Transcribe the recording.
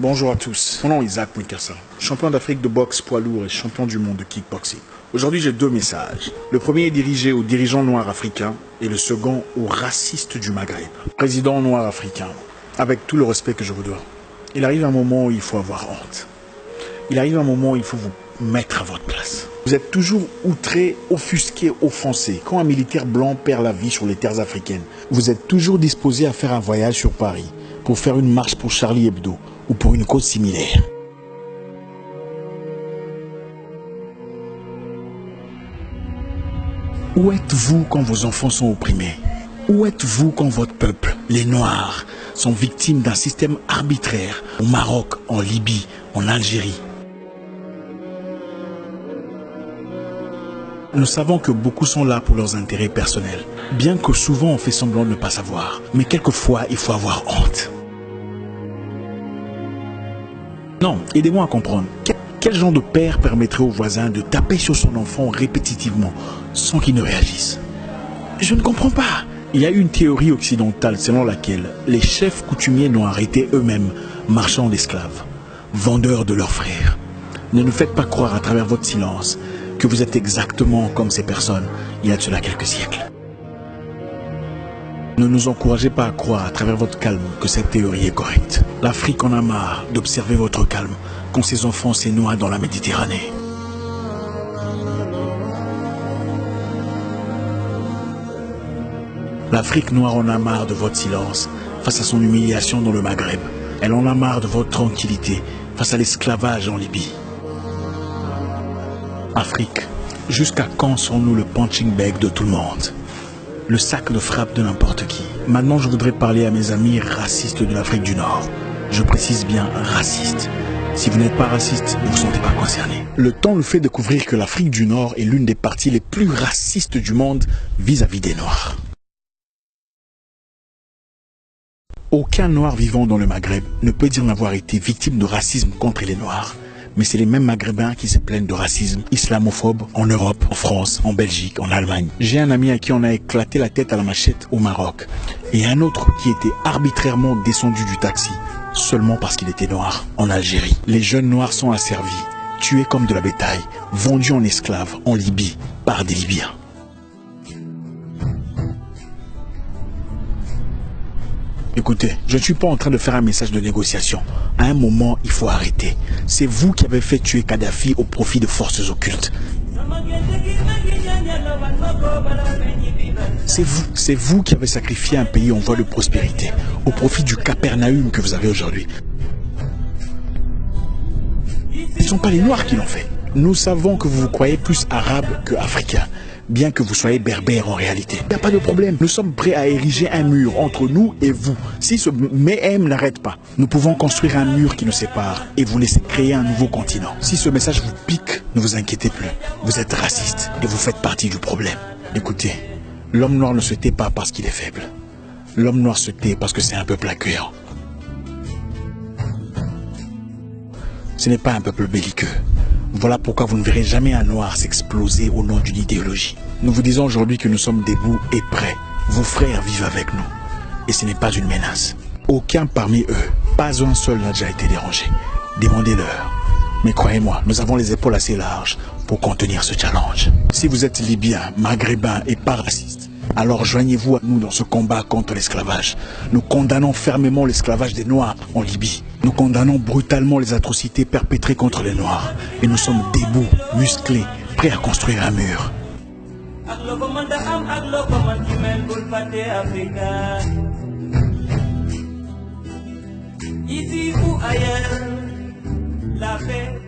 Bonjour à tous, mon nom est Isaac Mouikassa, champion d'Afrique de boxe poids lourd et champion du monde de kickboxing. Aujourd'hui j'ai deux messages. Le premier est dirigé aux dirigeants noirs africains et le second aux racistes du Maghreb. Président noir africain, avec tout le respect que je vous dois, il arrive un moment où il faut avoir honte. Il arrive un moment où il faut vous mettre à votre place. Vous êtes toujours outré, offusqué, offensé. Quand un militaire blanc perd la vie sur les terres africaines, vous êtes toujours disposé à faire un voyage sur Paris pour faire une marche pour Charlie Hebdo ou pour une cause similaire. Où êtes-vous quand vos enfants sont opprimés? Où êtes-vous quand votre peuple, les Noirs, sont victimes d'un système arbitraire au Maroc, en Libye, en Algérie? Nous savons que beaucoup sont là pour leurs intérêts personnels, bien que souvent on fait semblant de ne pas savoir. Mais quelquefois, il faut avoir honte. Non, aidez-moi à comprendre. Quel genre de père permettrait au voisin de taper sur son enfant répétitivement sans qu'il ne réagisse? Je ne comprends pas. Il y a une théorie occidentale selon laquelle les chefs coutumiers noirs étaient eux-mêmes marchands d'esclaves, vendeurs de leurs frères. Ne nous faites pas croire à travers votre silence que vous êtes exactement comme ces personnes il y a de cela quelques siècles. Ne nous encouragez pas à croire à travers votre calme que cette théorie est correcte. L'Afrique en a marre d'observer votre calme quand ses enfants se noient dans la Méditerranée. L'Afrique noire en a marre de votre silence face à son humiliation dans le Maghreb. Elle en a marre de votre tranquillité face à l'esclavage en Libye. Afrique, jusqu'à quand serons-nous le punching bag de tout le monde? Le sac de frappe de n'importe qui. Maintenant, je voudrais parler à mes amis racistes de l'Afrique du Nord. Je précise bien racistes. Si vous n'êtes pas raciste, vous ne vous sentez pas concerné. Le temps nous fait découvrir que l'Afrique du Nord est l'une des parties les plus racistes du monde vis-à-vis des Noirs. Aucun Noir vivant dans le Maghreb ne peut dire n'avoir été victime de racisme contre les Noirs. Mais c'est les mêmes Maghrébins qui se plaignent de racisme islamophobe en Europe, en France, en Belgique, en Allemagne. J'ai un ami à qui on a éclaté la tête à la machette au Maroc. Et un autre qui était arbitrairement descendu du taxi, seulement parce qu'il était noir, en Algérie. Les jeunes noirs sont asservis, tués comme de la bétail, vendus en esclaves en Libye par des Libyens. Écoutez, je ne suis pas en train de faire un message de négociation. À un moment, il faut arrêter. C'est vous qui avez fait tuer Kadhafi au profit de forces occultes. C'est vous qui avez sacrifié un pays en voie de prospérité au profit du Capernaum que vous avez aujourd'hui. Ce ne sont pas les Noirs qui l'ont fait. Nous savons que vous vous croyez plus arabe que africain, bien que vous soyez berbère en réalité. Il n'y a pas de problème. Nous sommes prêts à ériger un mur entre nous et vous. Si ce méhem n'arrête pas, nous pouvons construire un mur qui nous sépare et vous laisser créer un nouveau continent. Si ce message vous pique, ne vous inquiétez plus. Vous êtes raciste et vous faites partie du problème. Écoutez, l'homme noir ne se tait pas parce qu'il est faible. L'homme noir se tait parce que c'est un peuple accueillant. Ce n'est pas un peuple belliqueux. Voilà pourquoi vous ne verrez jamais un noir s'exploser au nom d'une idéologie. Nous vous disons aujourd'hui que nous sommes debout et prêts. Vos frères vivent avec nous. Et ce n'est pas une menace. Aucun parmi eux, pas un seul n'a déjà été dérangé. Demandez-leur. Mais croyez-moi, nous avons les épaules assez larges pour contenir ce challenge. Si vous êtes libyen, maghrébin et pas raciste, alors joignez-vous à nous dans ce combat contre l'esclavage. Nous condamnons fermement l'esclavage des Noirs en Libye. Nous condamnons brutalement les atrocités perpétrées contre les Noirs. Et nous sommes debout, musclés, prêts à construire un mur. Ici ou ailleurs, la paix